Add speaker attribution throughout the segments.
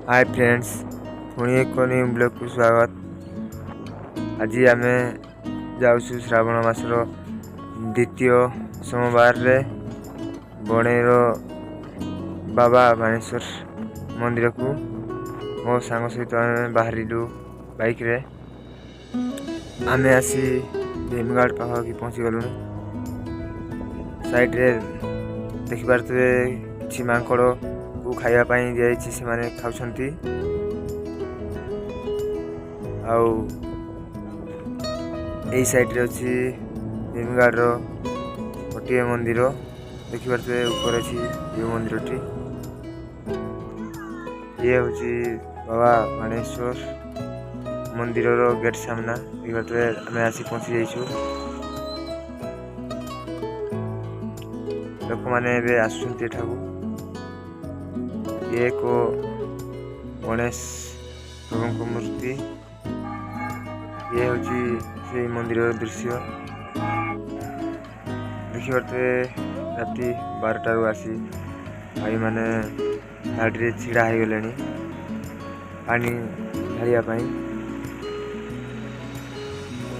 Speaker 1: Hi friends, पुणी एक new blog को स्वागत। आज आम जाऊँ श्रावण मासर द्वितीय सोमवार रे बणेर बाबा बाणेश्वर मंदिर को मो सांग सहित आम बाहर बाइक रे आम आसी भीमगढ़ पाखी पहुँची गलु। साइड रे देखि पारथुबे किछि मांकड़ को खाइबापी दिखाई से माने खाउछंती। आउ एई साइड रे अछि भीमगढ़ रो गोटे मंदिर देखि पारथुबे ऊपर अछि ये मंदिरटी। ये होछि बाबा बाणेश्वर मंदिर रो गेट सामना देखि पारथुबे आमे आसी पहुंची जाइछु। लोक माने एबे आसुछंती एठाकू। ये को गणेश प्रभु मूर्ति ये होची से मंदिर दृश्य देखि पारथुबे। राति 12 आसी भाई माने गाड़ी छिड़ा हो गले पानी ढालिया पाई।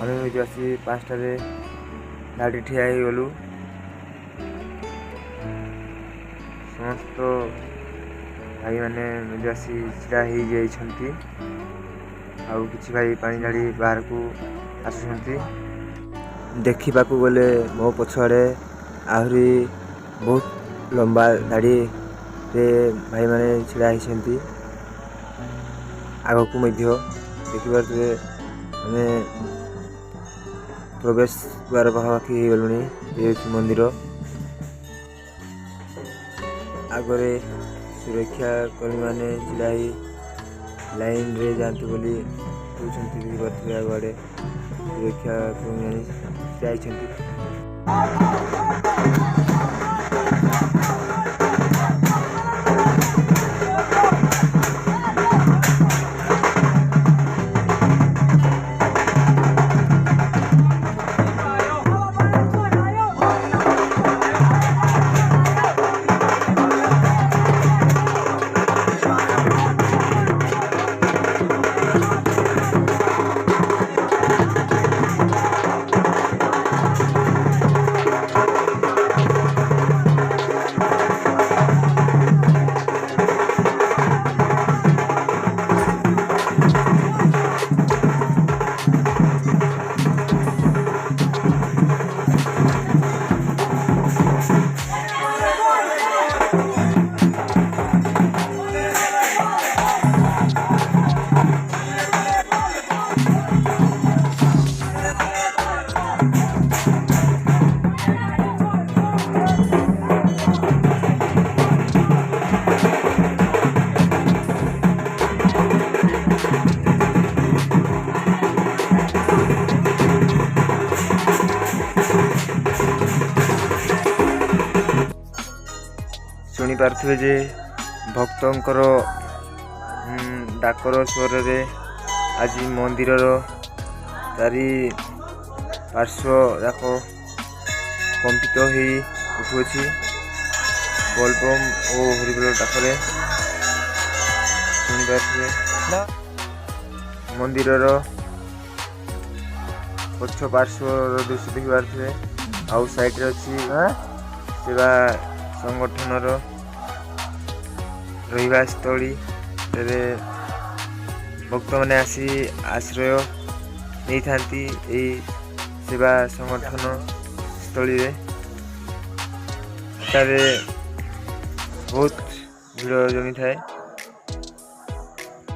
Speaker 1: आम आसी 5 गाड़ी ठिया हो गलु। समस्त भाई मैंने आसी छिड़ा हो जाइछंती। आउ किछि भाई पानी ढाड़ी बाहर को आसुछंती। देखा गले मो पछाड़े आहरी बहुत लंबा गाड़ी रे भाई मैंने छिड़ा होती। आग को देखि पारथुबे आमे प्रवेश द्वार पाखापाखि हो गलुनी। ये मंदिर आगरे सुरक्षा कर्मी मैंने छिड़ा लाइन रे जातु बोली देखि पारथुबे। आगे सुरक्षा कर्मी मैंने छिड़ा। शुणी पार्थिवे जे भक्तंकर डाकर स्वर रे आज मंदिर चारि पार्श्व जाक कंपित हो उठुअछि। बोलबम और हरिबोल डाकरे शुणी पार्थिवे मंदिर पक्ष पार्श्व दृश्य देखि पार्थिवे। आउ साइड रे अछि सेवा संगठन रहिबा स्थली रे भक्त मैंने आसी आश्रय नहीं थांती। सेवा संगठन स्थली रे बहुत भीड़ जमी थाए।